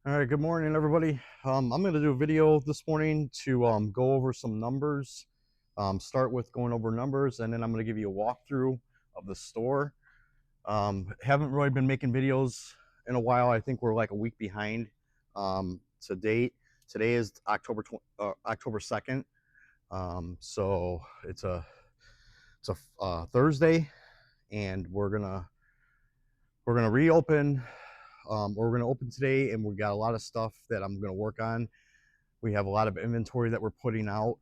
All right, good morning, everybody. I'm going to do a video this morning to go over some numbers. Start with going over numbers, and then I'm going to give you a walkthrough of the store. Haven't really been making videos in a while. I think we're like a week behind to date. Today is October 2nd, so it's a Thursday, and we're gonna reopen. We're gonna open today, and we got a lot of stuff that I'm gonna work on. We have a lot of inventory that we're putting out.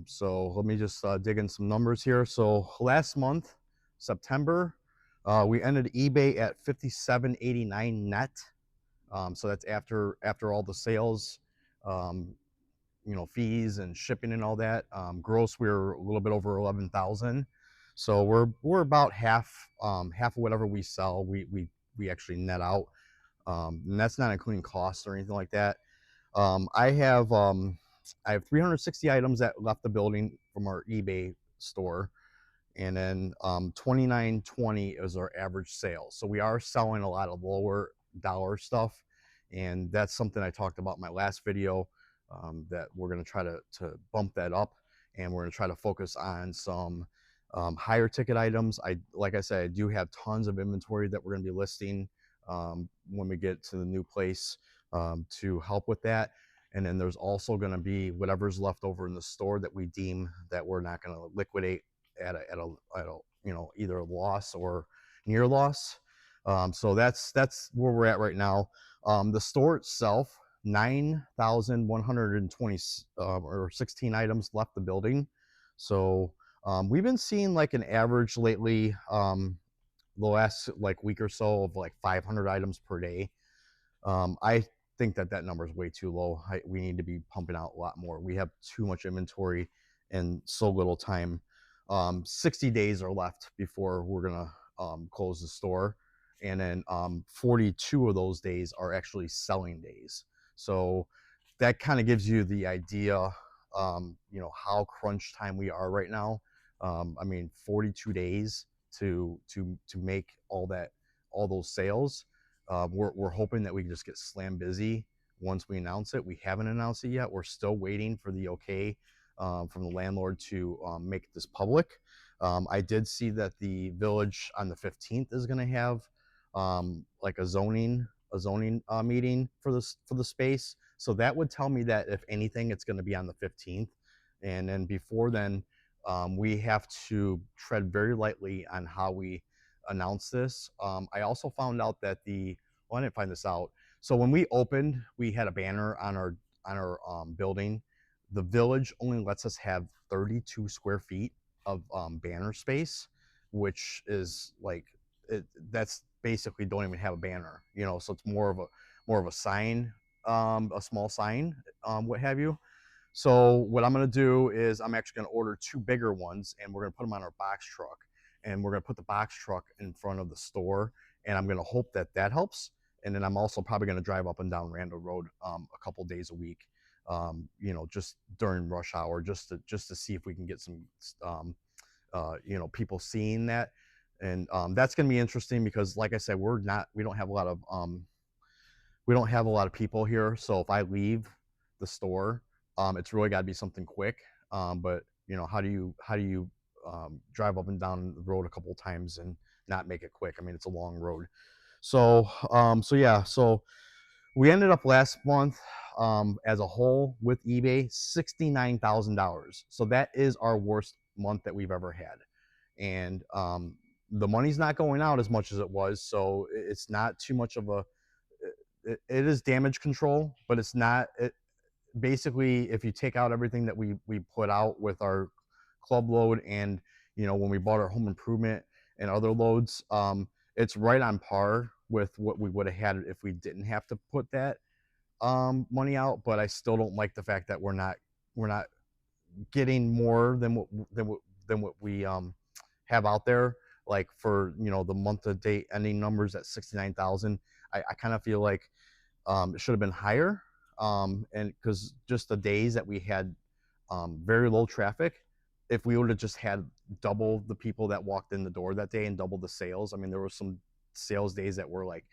So let me just dig in some numbers here. So last month, September, we ended eBay at 57.89 net. So that's after all the sales, um, fees and shipping and all that. Gross, we were a little bit over 11,000. So we're about half of whatever we sell. We actually net out, and that's not including costs or anything like that. Um, I have um, I have 360 items that left the building from our eBay store, and then 29.20 is our average sale. So we are selling a lot of lower dollar stuff, and that's something I talked about in my last video. That we're going to try to bump that up, and we're going to try to focus on some higher ticket items. Like I said, I do have tons of inventory that we're going to be listing when we get to the new place to help with that. And then there's also going to be whatever's left over in the store that we deem that we're not going to liquidate at a either a loss or near loss. So that's where we're at right now. The store itself, 9,120 or 16 items left the building. So we've been seeing like an average lately, the last like week or so, of like 500 items per day. I think that number is way too low. We need to be pumping out a lot more. We have too much inventory and so little time. 60 days are left before we're gonna close the store, and then 42 of those days are actually selling days. So that kind of gives you the idea, how crunch time we are right now. I mean, 42 days to make all those sales. We're hoping that we can just get slam busy once we announce it. We haven't announced it yet. We're still waiting for the okay from the landlord to make this public. I did see that the village on the 15th is going to have like a zoning meeting for the space. So that would tell me that if anything, it's going to be on the 15th, and then before then, we have to tread very lightly on how we announce this. I also found out that I didn't find this out. So when we opened, we had a banner on our building. The village only lets us have 32 square feet of banner space, which is like that's basically don't even have a banner, So it's more of a sign, a small sign, what have you. So what I'm going to do is I'm actually going to order two bigger ones, and we're going to put them on our box truck, and we're going to put the box truck in front of the store, and I'm going to hope that helps. And then I'm also probably going to drive up and down Randall Road a couple days a week, just during rush hour, just to see if we can get some, people seeing that. And that's going to be interesting because, like I said, we don't have a lot of people here. So if I leave the store, it's really got to be something quick. But how do you drive up and down the road a couple of times and not make it quick? I mean, it's a long road. So we ended up last month, as a whole with eBay, $69,000. So that is our worst month that we've ever had, and the money's not going out as much as it was. So it's not too much of a it is damage control, but it's not. Basically, if you take out everything that we put out with our club load, and when we bought our home improvement and other loads, it's right on par with what we would have had if we didn't have to put that money out. But I still don't like the fact that we're not getting more than what we have out there. Like for the month to date ending numbers at 69,000, I kind of feel like it should have been higher. And because just the days that we had very low traffic, if we would have just had double the people that walked in the door that day and double the sales. I mean, there were some sales days that were like,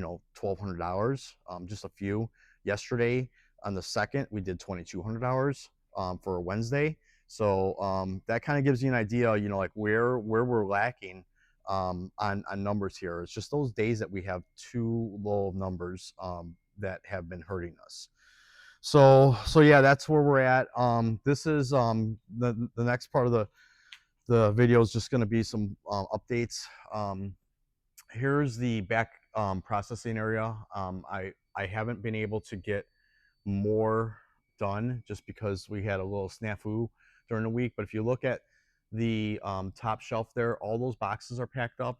$1,200, just a few. Yesterday on the 2nd, we did $2,200 for a Wednesday. So that kind of gives you an idea, like where we're lacking on numbers here. It's just those days that we have too low of numbers that have been hurting us. So yeah, that's where we're at. This is the next part of the video is just going to be some updates. Here's the back processing area. I haven't been able to get more done just because we had a little snafu during the week. But if you look at the top shelf there, all those boxes are packed up.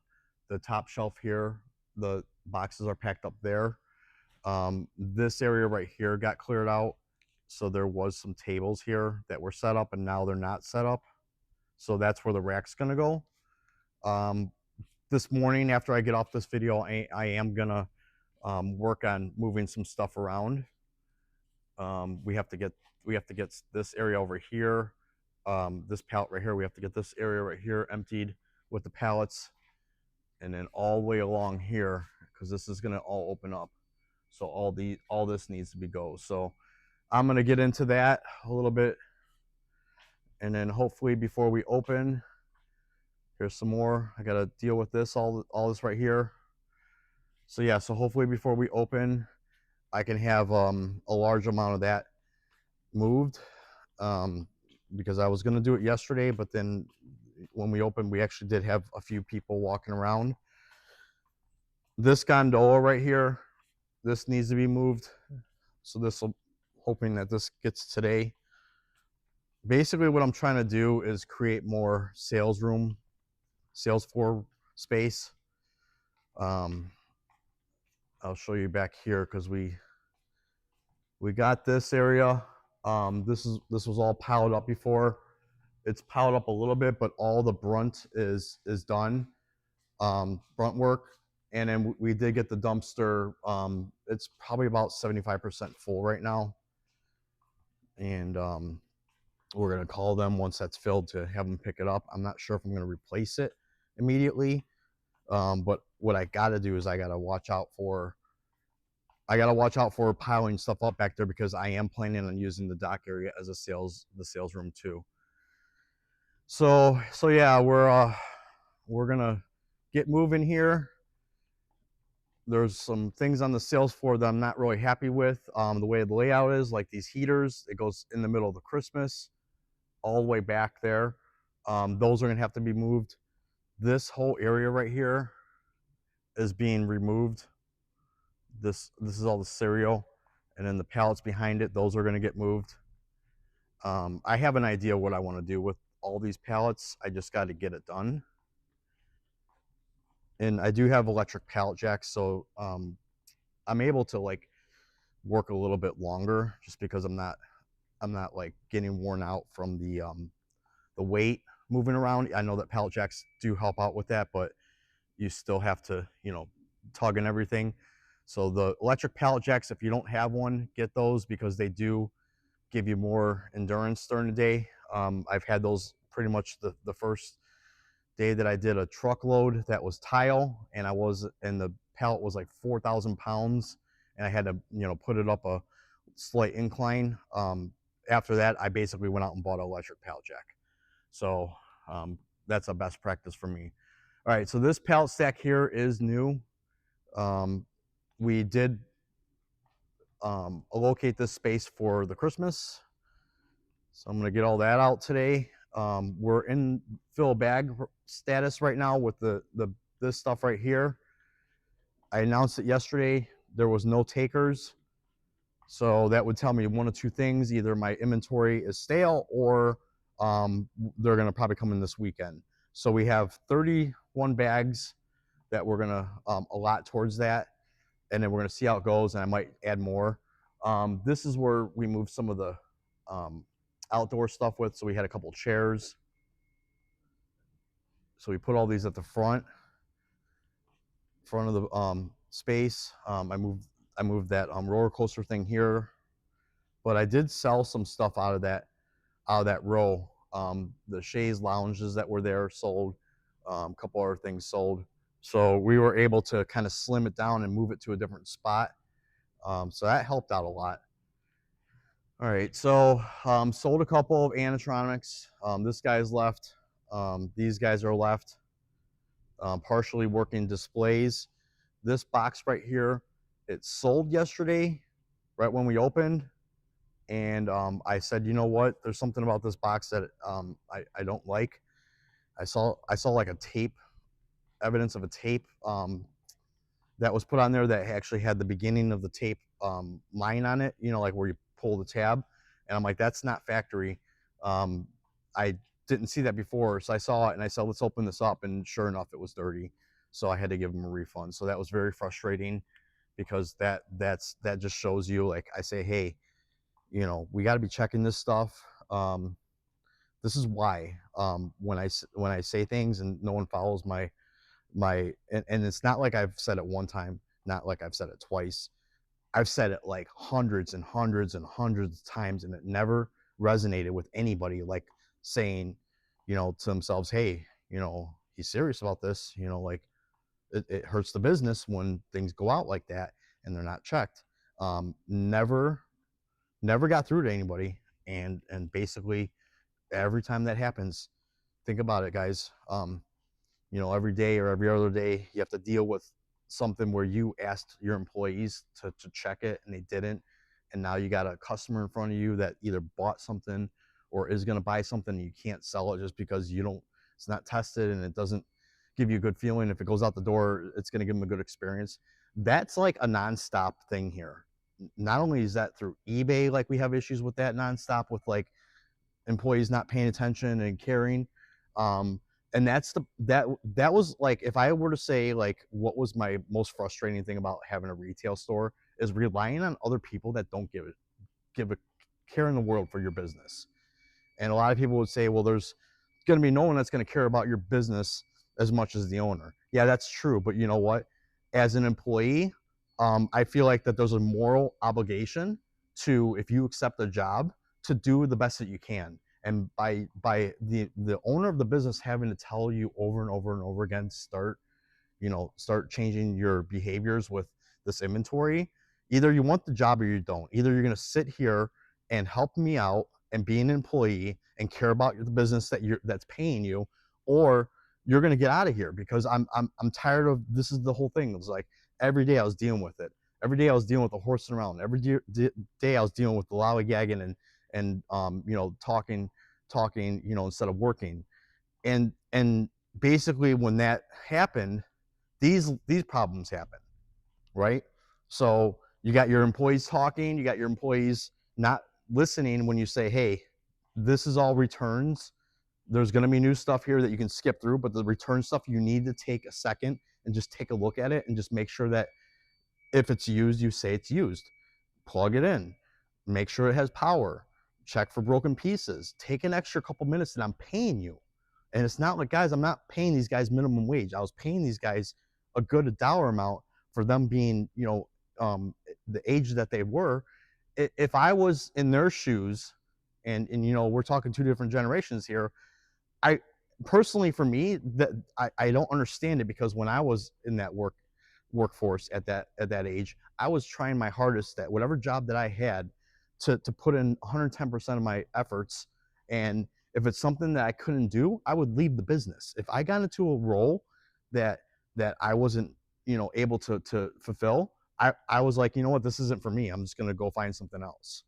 The top shelf here, the boxes are packed up there. This area right here got cleared out. So there was some tables here that were set up and now they're not set up. So that's where the rack's gonna go. This morning after I get off this video, I am gonna work on moving some stuff around. We have to get this area over here, this pallet right here. We have to get this area right here emptied with the pallets, and then all the way along here, because this is gonna all open up. So all this needs to be go. So I'm gonna get into that a little bit, and then hopefully before we open, here's some more. I gotta deal with this all this right here. So yeah, so hopefully before we open, I can have a large amount of that moved, because I was gonna do it yesterday, but then when we opened, we actually did have a few people walking around. This gondola right here, this needs to be moved. So this will, hoping that this gets today. Basically what I'm trying to do is create more sales floor space. I'll show you back here because we got this area. This was all piled up before. It's piled up a little bit, but all the brunt is done, brunt work. And then we did get the dumpster. It's probably about 75% full right now. And we're gonna call them once that's filled to have them pick it up. I'm not sure if I'm gonna replace it immediately. But what I gotta do is I gotta watch out for piling stuff up back there, because I am planning on using the dock area as the sales room too. So yeah, we're gonna get moving here. There's some things on the sales floor that I'm not really happy with. The way the layout is, like these heaters, it goes in the middle of the Christmas, all the way back there. Those are gonna have to be moved. This whole area right here is being removed. This is all the cereal, and then the pallets behind it, those are gonna get moved. I have an idea what I want to do with all these pallets. I just got to get it done. And I do have electric pallet jacks, so I'm able to like work a little bit longer just because I'm not like getting worn out from the weight moving around. I know that pallet jacks do help out with that, but you still have to, tug and everything. So the electric pallet jacks, if you don't have one, get those, because they do give you more endurance during the day. I've had those pretty much the first day that I did a truckload that was tile, and the pallet was like 4,000 pounds, and I had to, put it up a slight incline. After that, I basically went out and bought an electric pallet jack. So that's a best practice for me. All right, so this pallet stack here is new. We did allocate this space for the Christmas. So I'm gonna get all that out today. We're in fill bag status right now with this stuff right here. I announced it yesterday. There was no takers. So that would tell me one of two things. Either my inventory is stale, or they're gonna probably come in this weekend. So we have 31 bags that we're gonna allot towards that. And then we're gonna see how it goes, and I might add more. This is where we moved some of the outdoor stuff with. So we had a couple chairs. So we put all these at the front of the space. I moved that roller coaster thing here, but I did sell some stuff out of that row. The chaise lounges that were there sold. A couple other things sold. So we were able to kind of slim it down and move it to a different spot. So that helped out a lot. All right, so sold a couple of animatronics. This guy's left. These guys are left. Partially working displays. This box right here, it sold yesterday, right when we opened. And I said, you know what? There's something about this box that I don't like. I saw like a tape, evidence of a tape that was put on there that actually had the beginning of the tape line on it, you know, like where you pull the tab. And I'm like, that's not factory. I didn't see that before. So I saw it and I said, let's open this up. And sure enough, it was dirty. So I had to give them a refund. So that was very frustrating because that just shows you, like I say, hey, you know, we got to be checking this stuff. This is why when I say things and no one follows my and it's not like I've said it one time, not like I've said it twice. I've said it like hundreds and hundreds and hundreds of times, and it never resonated with anybody, like saying, you know, to themselves, hey, you know, he's serious about this, you know, like it hurts the business when things go out like that and they're not checked. Never got through to anybody. And basically every time that happens, think about it, guys. You know, every day or every other day, you have to deal with something where you asked your employees to check it and they didn't. And now you got a customer in front of you that either bought something or is going to buy something and you can't sell it just because it's not tested and it doesn't give you a good feeling. If it goes out the door, it's going to give them a good experience. That's like a nonstop thing here. Not only is that through eBay, like we have issues with that nonstop with like employees not paying attention and caring. And that was like, if I were to say like what was my most frustrating thing about having a retail store is relying on other people that don't give a care in the world for your business. And a lot of people would say, well, there's going to be no one that's going to care about your business as much as the owner. Yeah, that's true. But you know what? As an employee, I feel like that there's a moral obligation to, if you accept a job, to do the best that you can. And by the owner of the business having to tell you over and over and over again, start changing your behaviors with this inventory. Either you want the job or you don't. Either you're going to sit here and help me out and be an employee and care about the business that's paying you, or you're going to get out of here, because I'm tired of this. Is the whole thing. It was like every day I was dealing with it. Every day I was dealing with the horsing around. Every day I was dealing with the lollygagging and talking, instead of working. And basically when that happened, these problems happen, right? So you got your employees talking, you got your employees not listening when you say, hey, this is all returns. There's going to be new stuff here that you can skip through, but the return stuff, you need to take a second and just take a look at it and just make sure that if it's used, you say it's used. Plug it in, make sure it has power, check for broken pieces, take an extra couple minutes that I'm paying you. And it's not like, guys, I'm not paying these guys minimum wage. I was paying these guys a good dollar amount for them being, the age that they were. If I was in their shoes, and we're talking two different generations here, I personally, for me, that I don't understand it, because when I was in that workforce at that age, I was trying my hardest at whatever job that I had to put in 110% of my efforts. And if it's something that I couldn't do, I would leave the business. If I got into a role that I wasn't, able to fulfill, I was like, you know what, this isn't for me. I'm just going to go find something else.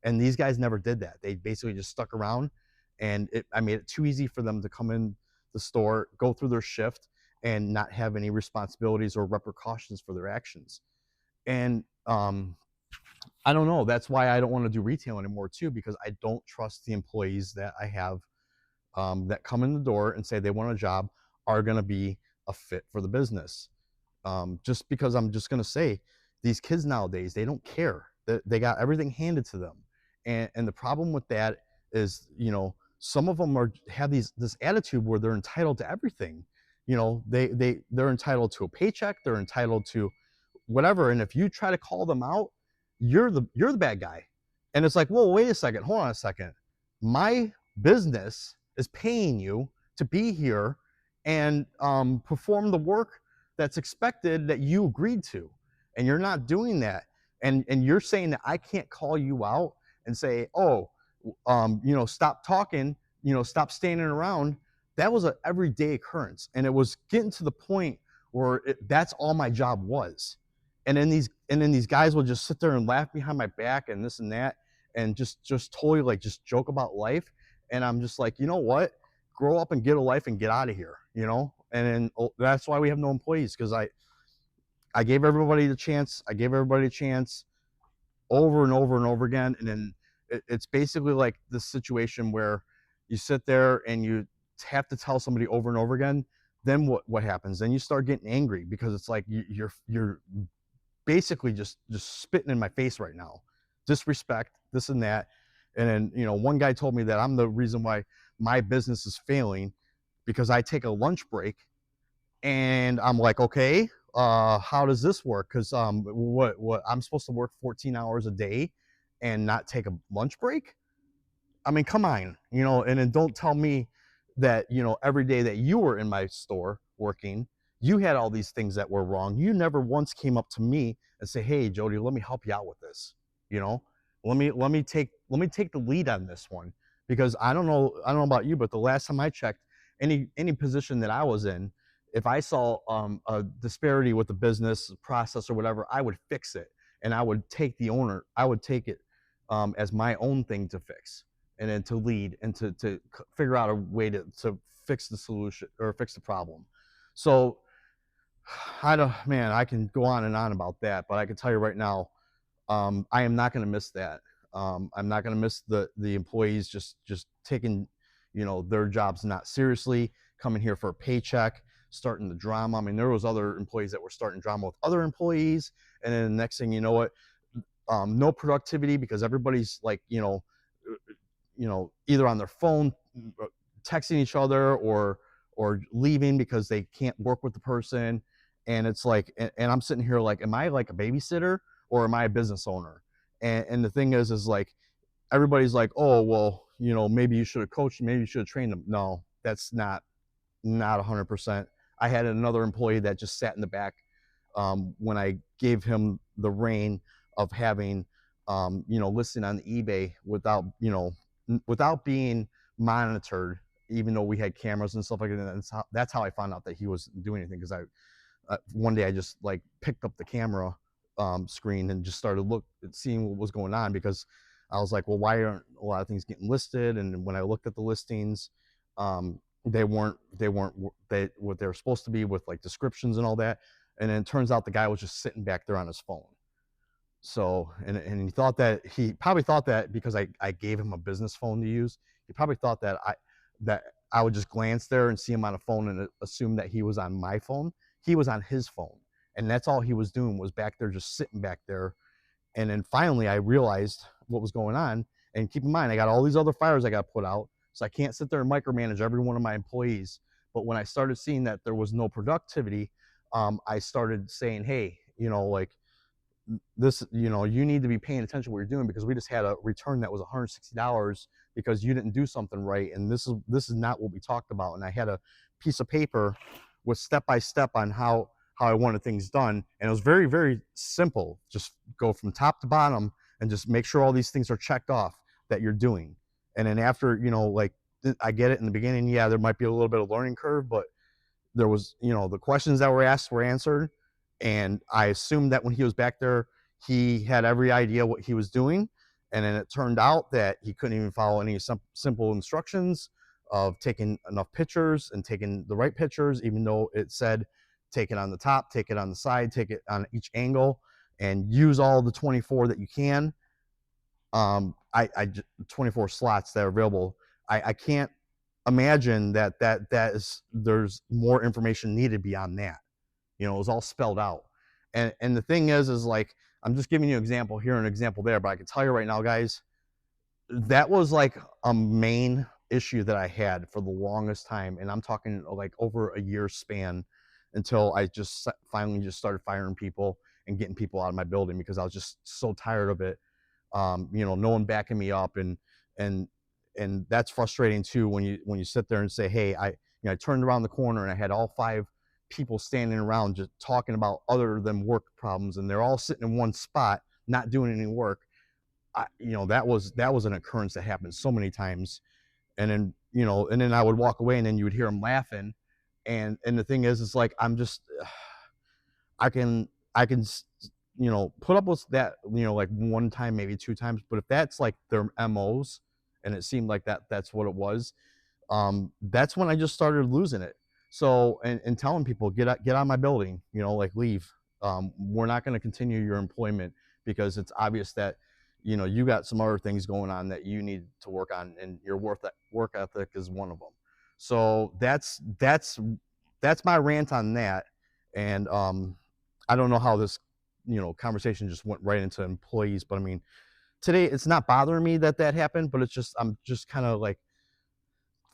And these guys never did that. They basically just stuck around, and I made it too easy for them to come in the store, go through their shift, and not have any responsibilities or repercussions for their actions. And I don't know. That's why I don't want to do retail anymore too, because I don't trust the employees that I have that come in the door and say they want a job are going to be a fit for the business. Just because I'm just going to say, these kids nowadays, they don't care. They got everything handed to them. And the problem with that is, some of them have this attitude where they're entitled to everything. They're entitled to a paycheck. They're entitled to whatever. And if you try to call them out, you're the bad guy. And it's like, whoa, wait a second, hold on a second. My business is paying you to be here and perform the work that's expected that you agreed to, and you're not doing that. And you're saying that I can't call you out and say, oh, stop talking, stop standing around. That was an everyday occurrence, and it was getting to the point where that's all my job was. And then these guys will just sit there and laugh behind my back and this and that, and just totally like just joke about life. And I'm just like, you know what, grow up and get a life and get out of here. And then that's why we have no employees, because I gave everybody the chance. I gave everybody a chance over and over and over again. And then it's basically like this situation where you sit there and you have to tell somebody over and over again. Then what happens? Then you start getting angry, because it's like you're basically just spitting in my face right now, disrespect, this and that. And then one guy told me that I'm the reason why my business is failing, because I take a lunch break. And I'm like, okay, how does this work? Because what I'm supposed to work 14 hours a day and not take a lunch break? I mean, come on. And then don't tell me that, every day that you were in my store working, you had all these things that were wrong. You never once came up to me and say, hey, Jody, let me help you out with this. You know, let me take the lead on this one, because I don't know about you, but the last time I checked, any position that I was in, if I saw a disparity with the business process or whatever, I would fix it, and I would take it as my own thing to fix, and then to lead and to figure out a way to fix the solution or fix the problem. So I can go on and on about that, but I can tell you right now, I am not going to miss that. I'm not going to miss the employees just taking, their jobs not seriously, coming here for a paycheck, starting the drama. I mean, there was other employees that were starting drama with other employees, and then the next thing you know it, no productivity, because everybody's like, either on their phone, texting each other, or leaving because they can't work with the person. And it's like, and I'm sitting here like, am I like a babysitter, or am I a business owner? And the thing is like, everybody's like, oh, well, maybe you should have coached, maybe you should have trained them. No, that's not 100%. I had another employee that just sat in the back, when I gave him the reign of having, listing on eBay without being monitored, even though we had cameras and stuff like that. And that's how I found out that he was doing anything, because one day I just like picked up the camera screen and just started seeing what was going on, because I was like, well, why aren't a lot of things getting listed? And when I looked at the listings, they weren't what they were supposed to be, with like descriptions and all that. And then it turns out the guy was just sitting back there on his phone. So, and he probably thought that because I gave him a business phone to use, he probably thought that I would just glance there and see him on a phone and assume that he was on my phone. He was on his phone, and that's all he was doing, was back there, just sitting back there. And then finally I realized what was going on. And keep in mind, I got all these other fires I got to put out, so I can't sit there and micromanage every one of my employees. But when I started seeing that there was no productivity, I started saying, hey, like, this, you need to be paying attention to what you're doing, because we just had a return that was $160 because you didn't do something right. And this is not what we talked about. And I had a piece of paper with step by step on how I wanted things done. And it was very, very simple. Just go from top to bottom and just make sure all these things are checked off that you're doing. And then after, like, I get it in the beginning, yeah, there might be a little bit of learning curve, but there was, the questions that were asked were answered. And I assumed that when he was back there, he had every idea what he was doing. And then it turned out that he couldn't even follow any simple instructions of taking enough pictures and taking the right pictures, even though it said take it on the top, take it on the side, take it on each angle, and use all the 24 that you can. 24 slots that are available. I can't imagine that is, there's more information needed beyond that. It was all spelled out. And the thing is like, I'm just giving you an example here and an example there, but I can tell you right now, guys, that was like a main issue that I had for the longest time. And I'm talking like over a year span, until I just finally just started firing people and getting people out of my building, because I was just so tired of it. No one backing me up, and that's frustrating too, when you sit there and say, hey, I turned around the corner and I had all 5 people standing around just talking about other than work problems, and they're all sitting in one spot not doing any work. That was an occurrence that happened so many times. And then and then I would walk away, and then you would hear them laughing. And the thing is, it's like, I'm just I can put up with that, like one time, maybe two times, but if that's like their MOs, and it seemed like that's what it was, that's when I just started losing it. So, and telling people, get out of my building, like, leave. We're not going to continue your employment, because it's obvious that you got some other things going on that you need to work on, and your work ethic is one of them. So that's my rant on that. And I don't know how this conversation just went right into employees, but I mean, today it's not bothering me that happened, but it's just, I'm just kind of like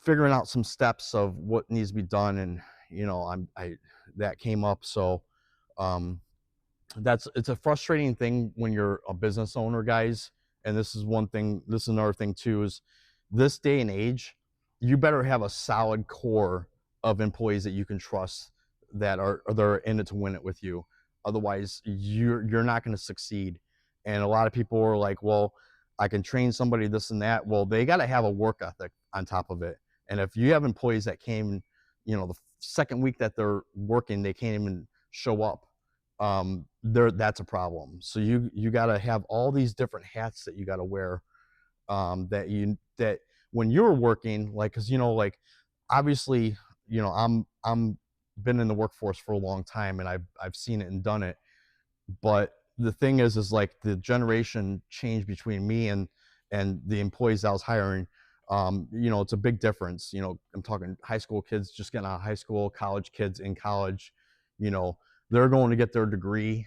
figuring out some steps of what needs to be done. And I that came up. So um it's a frustrating thing when you're a business owner, guys. And this is one thing, this is another thing too, is this day and age, you better have a solid core of employees that you can trust, that are they're in it to win it with you. Otherwise, you're not going to succeed. And a lot of people are like, well, I can train somebody, this and that. Well, they got to have a work ethic on top of it. And if you have employees that came, the second week that they're working, they can't even show up, that's a problem. So you got to have all these different hats that you got to wear, that when you're working, like, because like, obviously, I'm been in the workforce for a long time, and I've seen it and done it. But the thing is like, the generation change between me and the employees I was hiring. It's a big difference. I'm talking high school kids just getting out of high school, college kids in college. you know they're going to get their degree,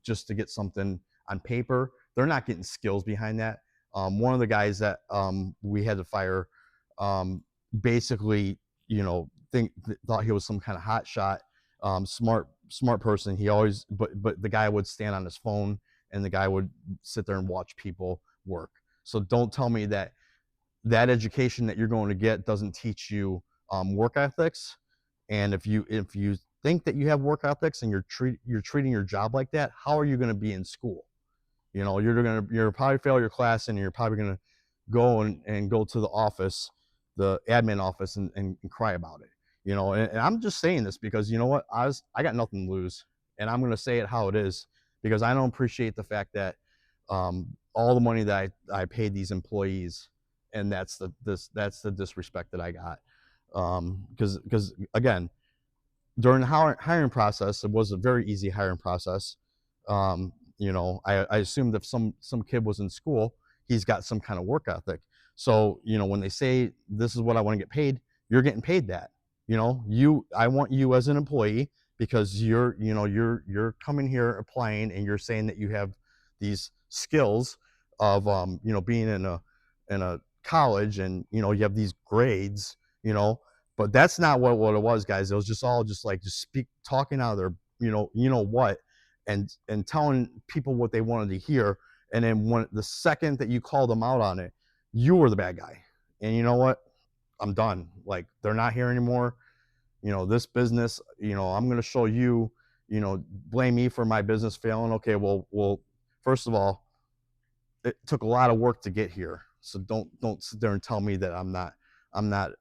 just to get something on paper. They're not getting skills behind that. One of the guys that we had to fire, basically, thought he was some kind of hot shot, smart person. He always, but the guy would stand on his phone, and the guy would sit there and watch people work. So don't tell me that education that you're going to get doesn't teach you work ethics. And if you think that you have work ethics, and you're treating your job like that, how are you going to be in school? You're probably fail your class, and you're probably going to go and go to the office, the admin office, and cry about it. And I'm just saying this because, you know what, I got nothing to lose, and I'm going to say it how it is, because I don't appreciate the fact that all the money that I paid these employees, and that's the disrespect that I got. Because again, during the hiring process, it was a very easy hiring process. I assumed if some kid was in school, he's got some kind of work ethic. So when they say, this is what I want to get paid, you're getting paid that. I want you as an employee, because you're coming here applying, and you're saying that you have these skills of being in a college, and you have these grades. But that's not what it was, guys. It was just all just like, talking out of their what, and telling people what they wanted to hear. And then when the second that you called them out on it, you were the bad guy. And you know what? I'm done. Like, they're not here anymore. This business, I'm going to show you, blame me for my business failing. Okay, well, first of all, it took a lot of work to get here. So don't sit there and tell me that I'm not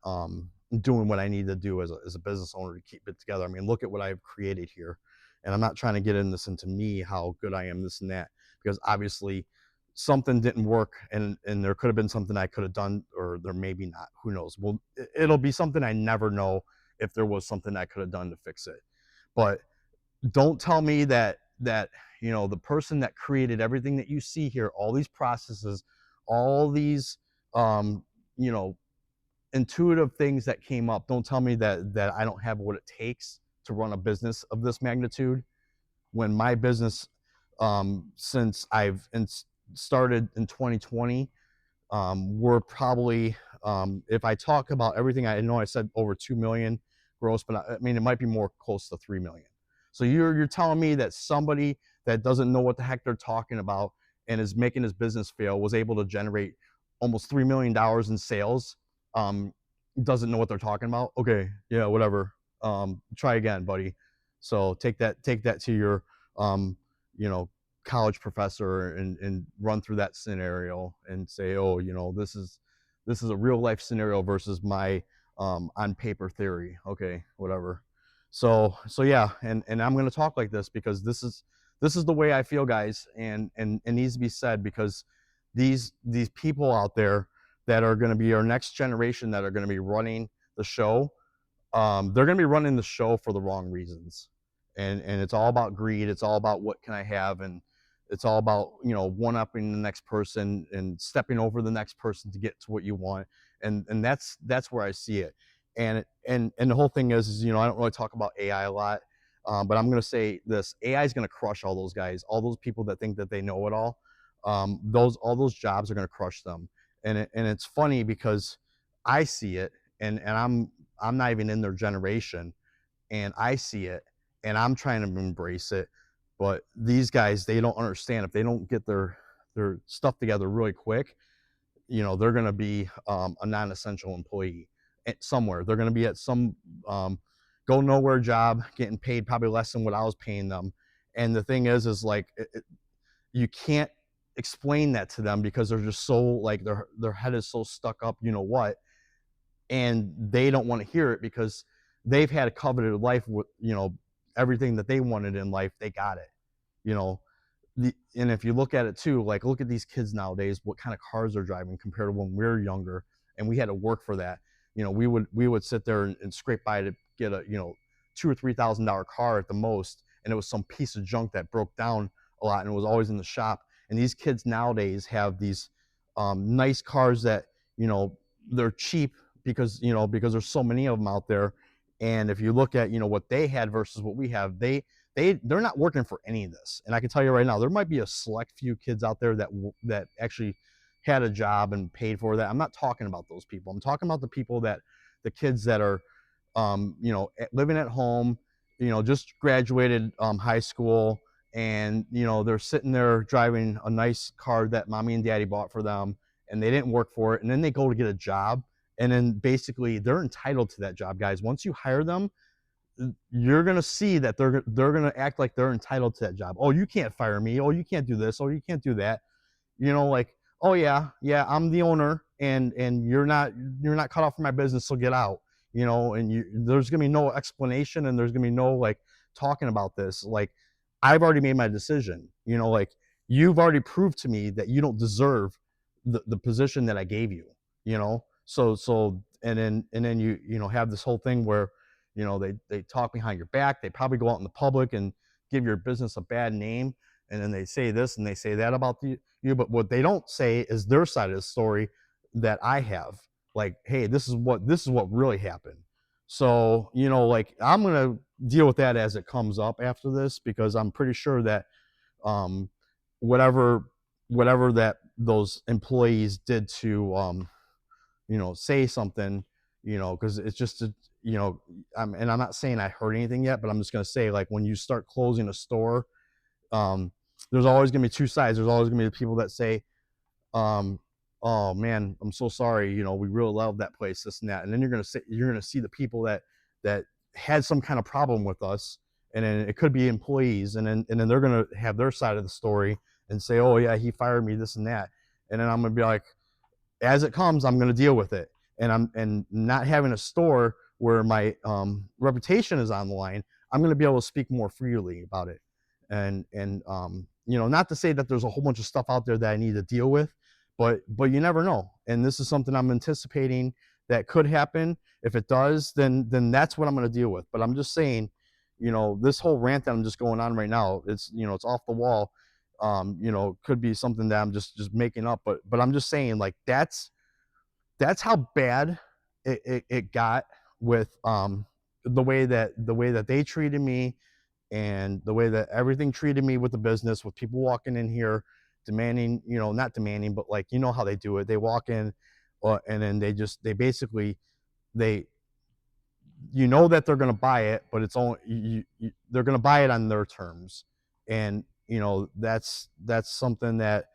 doing what I need to do as a business owner to keep it together. I mean, look at what I've created here. And I'm not trying to get into me, how good I am, this and that, because obviously something didn't work, and there could have been something I could have done, or there maybe not. Who knows? Well, it'll be something I never know, if there was something I could have done to fix it. But don't tell me that the person that created everything that you see here, all these processes, all these um, you know intuitive things that came up, don't tell me that I don't have what it takes to run a business of this magnitude, when my business, since I've started in 2020, we're probably, if I talk about everything, I know I said over 2 million gross, but I mean, it might be more close to 3 million. So you're telling me that somebody that doesn't know what the heck they're talking about, and is making his business fail, was able to generate almost $3 million in sales, doesn't know what they're talking about? Okay, yeah, whatever. try again, buddy. So take that to your you know, college professor and run through that scenario and say, oh, you know, this is a real life scenario versus my on paper theory. Okay, whatever. So yeah, and I'm gonna talk like this because this is the way I feel, guys, and it needs to be said because these people out there that are going to be our next generation that are going to be running the show, they're going to be running the show for the wrong reasons, and it's all about greed. It's all about what can I have, and it's all about, you know, one upping the next person and stepping over the next person to get to what you want, and that's where I see it. And the whole thing is, you know, I don't really talk about AI a lot, but I'm going to say this: AI is going to crush all those guys, all those people that think that they know it all. Those all those jobs are going to crush them, and it's funny because I see it, and I'm not even in their generation, and I see it, and I'm trying to embrace it. But these guys, they don't understand. If they don't get their stuff together really quick, you know, they're going to be a non-essential employee at somewhere. They're going to be at some go nowhere job, getting paid probably less than what I was paying them. And the thing is like you can't explain that to them because they're just so like their head is so stuck up, you know what, and they don't want to hear it because they've had a coveted life with, you know, everything that they wanted in life, they got it, you know. And if you look at it too, like look at these kids nowadays, what kind of cars they're driving compared to when we were younger and we had to work for that. You know, we would sit there and scrape by to get a, you know, $2,000 or $3,000 car at the most, and it was some piece of junk that broke down a lot and it was always in the shop. And these kids nowadays have these nice cars that, you know, they're cheap because, you know, because there's so many of them out there. And if you look at, you know, what they had versus what we have, they're not working for any of this. And I can tell you right now, there might be a select few kids out there that actually had a job and paid for that. I'm not talking about those people. I'm talking about the people that the kids that are you know, living at home, you know, just graduated high school, and you know they're sitting there driving a nice car that mommy and daddy bought for them, and they didn't work for it, and then they go to get a job, and then basically they're entitled to that job, guys. Once you hire them, you're gonna see that they're gonna act like they're entitled to that job. Oh, you can't fire me. Oh, you can't do this. Oh, you can't do that. You know, like, oh yeah, yeah, I'm the owner, and you're not cut off from my business, so get out. You know, and there's gonna be no explanation, and there's gonna be no like talking about this. Like, I've already made my decision. You know, like you've already proved to me that you don't deserve the position that I gave you. You know, so and then you know have this whole thing where, you know, they talk behind your back. They probably go out in the public and give your business a bad name, and then they say this and they say that about you. But what they don't say is their side of the story that I have. Like, hey, this is what really happened. So, you know, like I'm gonna deal with that as it comes up after this because I'm pretty sure that um, whatever that those employees did to you know, say something, you know, because it's just a, you know, and I'm not saying I heard anything yet, but I'm just gonna say like when you start closing a store, um, there's always gonna be two sides. There's always gonna be the people that say, um, "Oh man, I'm so sorry. You know, we really love that place, this and that." And then you're gonna see the people that had some kind of problem with us, and then it could be employees, and then they're gonna have their side of the story and say, "Oh yeah, he fired me, this and that," and then I'm gonna be like, as it comes, I'm going to deal with it. And not having a store where my reputation is on the line, I'm going to be able to speak more freely about it. And you know, not to say that there's a whole bunch of stuff out there that I need to deal with, but you never know. And this is something I'm anticipating that could happen. If it does, then that's what I'm going to deal with. But I'm just saying, you know, this whole rant that I'm just going on right now, it's, you know, it's off the wall. You know, could be something that I'm just making up, but I'm just saying like that's how bad it got with the way that they treated me, and the way that everything treated me with the business, with people walking in here demanding, you know, not demanding, but like, you know how they do it. They walk in, and then they basically they, you know, that they're going to buy it, but it's only they're going to buy it on their terms. And you know, that's something that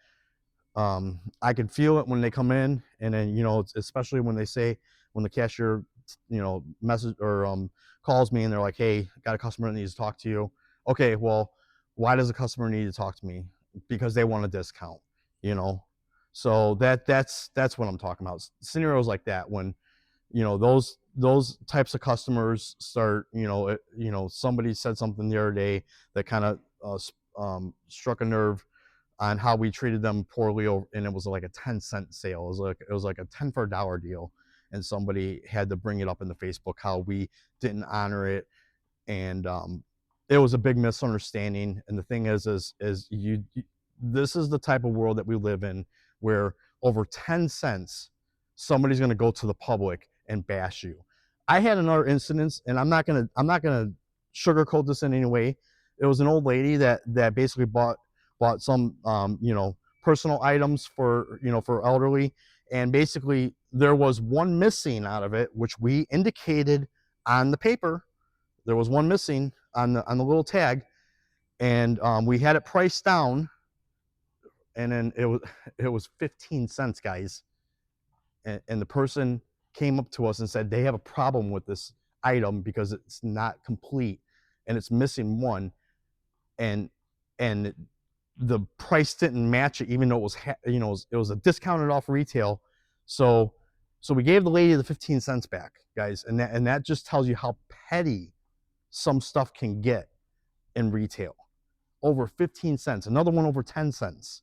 I can feel it when they come in, and then, you know, especially when they say, when the cashier message or calls me and they're like, hey, got a customer that needs to talk to you. Okay, well, why does a customer need to talk to me? Because they want a discount, you know. So that's what I'm talking about. Scenarios like that, when those types of customers start, somebody said something the other day that kind of struck a nerve on how we treated them poorly, and it was like a 10-cent sale. It was like a 10 for a dollar deal, and somebody had to bring it up in the Facebook how we didn't honor it, and it was a big misunderstanding. And the thing is this is the type of world that we live in, where over 10 cents somebody's going to go to the public and bash you. I had another incident, and I'm not gonna sugarcoat this in any way. It was an old lady that basically bought some personal items for elderly, and basically there was one missing out of it, which we indicated on the paper. There was one missing on the little tag, and we had it priced down, and then it was 15 cents, guys. And the person came up to us and said they have a problem with this item because it's not complete and it's missing one, and and the price didn't match it, even though it was a discounted off retail. So we gave the lady the 15 cents back, guys, and that just tells you how petty some stuff can get in retail. Over 15 cents, another one over 10 cents.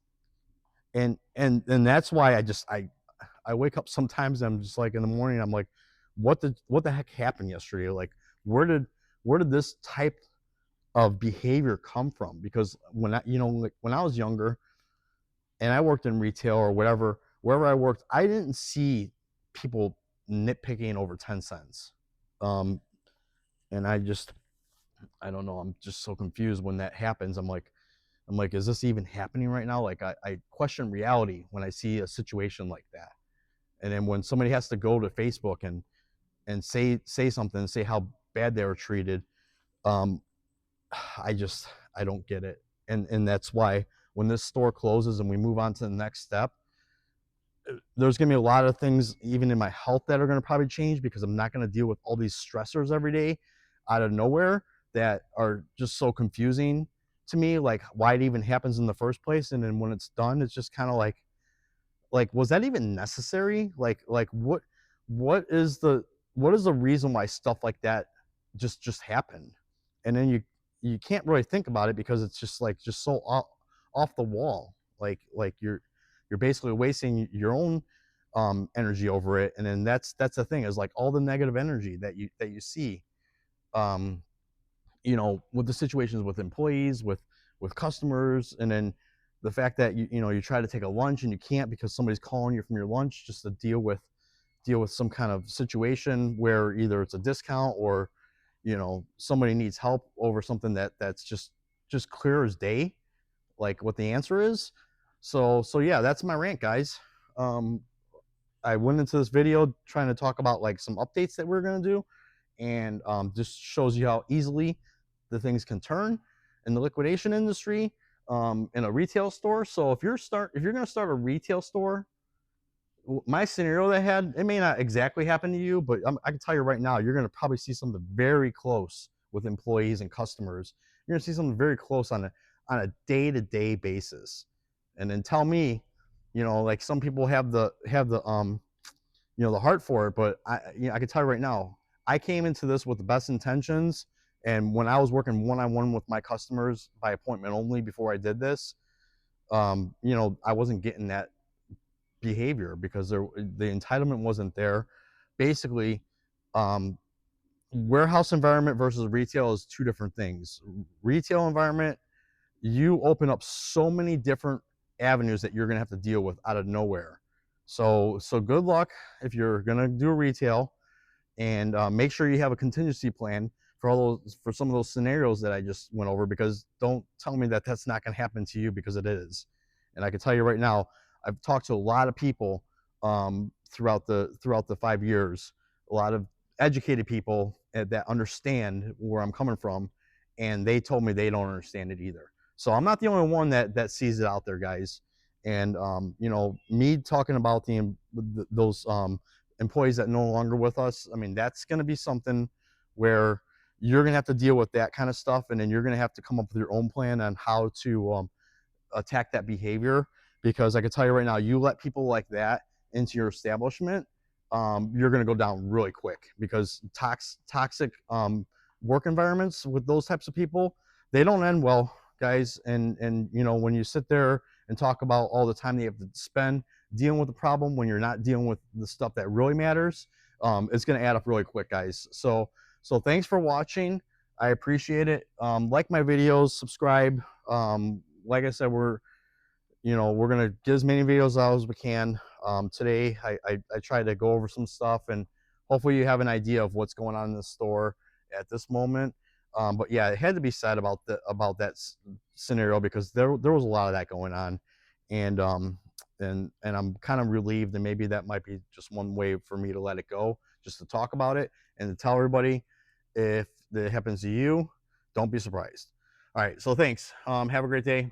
And that's why I wake up sometimes and I'm just like, in the morning, I'm like, what the heck happened yesterday? Like, where did this type of behavior come from? Because like when I was younger and I worked in retail or whatever, wherever I worked, I didn't see people nitpicking over 10 cents. And I don't know, I'm just so confused when that happens. I'm like, is this even happening right now? Like, I question reality when I see a situation like that. And then when somebody has to go to Facebook and say something, say how bad they were treated, um, I don't get it. And that's why when this store closes and we move on to the next step, there's going to be a lot of things, even in my health, that are going to probably change, because I'm not going to deal with all these stressors every day out of nowhere that are just so confusing to me, like why it even happens in the first place. And then when it's done, it's just kind of like, was that even necessary? Like what is the reason why stuff like that just happened? And then you can't really think about it because it's just so off the wall. Like you're basically wasting your own energy over it. And then that's the thing, is like all the negative energy that you see, um with the situations with employees, with customers, and then the fact that you try to take a lunch and you can't because somebody's calling you from your lunch just to deal with some kind of situation where either it's a discount or somebody needs help over something that's just clear as day, like what the answer is. So yeah, that's my rant, guys. um I went into this video trying to talk about like some updates that we're going to do, and just shows you how easily the things can turn in the liquidation industry, in a retail store. So if you're going to start a retail store, my scenario that I had, it may not exactly happen to you, but I can tell you right now, you're going to probably see something very close with employees and customers. You're going to see something very close on a day-to-day basis. And then tell me, like some people have the the heart for it, but I can tell you right now, I came into this with the best intentions. And when I was working one-on-one with my customers by appointment only before I did this, I wasn't getting that behavior because the entitlement wasn't there. Basically, um, warehouse environment versus retail is two different things. Retail environment, you open up so many different avenues that you're going to have to deal with out of nowhere. So good luck if you're going to do a retail, and make sure you have a contingency plan for some of those scenarios that I just went over, because don't tell me that that's not going to happen to you, because it is. And I can tell you right now, I've talked to a lot of people throughout the 5 years, a lot of educated people that understand where I'm coming from, and they told me they don't understand it either. So I'm not the only one that sees it out there, guys. And me talking about those employees that no longer with us, I mean, that's going to be something where you're going to have to deal with that kind of stuff, and then you're going to have to come up with your own plan on how to attack that behavior. Because I can tell you right now, you let people like that into your establishment, you're going to go down really quick, because toxic work environments with those types of people, they don't end well, guys. And you know, when you sit there and talk about all the time that you have to spend dealing with the problem when you're not dealing with the stuff that really matters, it's going to add up really quick, guys. So thanks for watching. I appreciate it. Like my videos, subscribe. Like I said, we're gonna get as many videos out as we can. Today I tried to go over some stuff, and hopefully you have an idea of what's going on in the store at this moment. But yeah, it had to be said about that scenario, because there was a lot of that going on. And I'm kind of relieved, and maybe that might be just one way for me to let it go, just to talk about it and to tell everybody, if it happens to you, don't be surprised. All right, so thanks. Have a great day.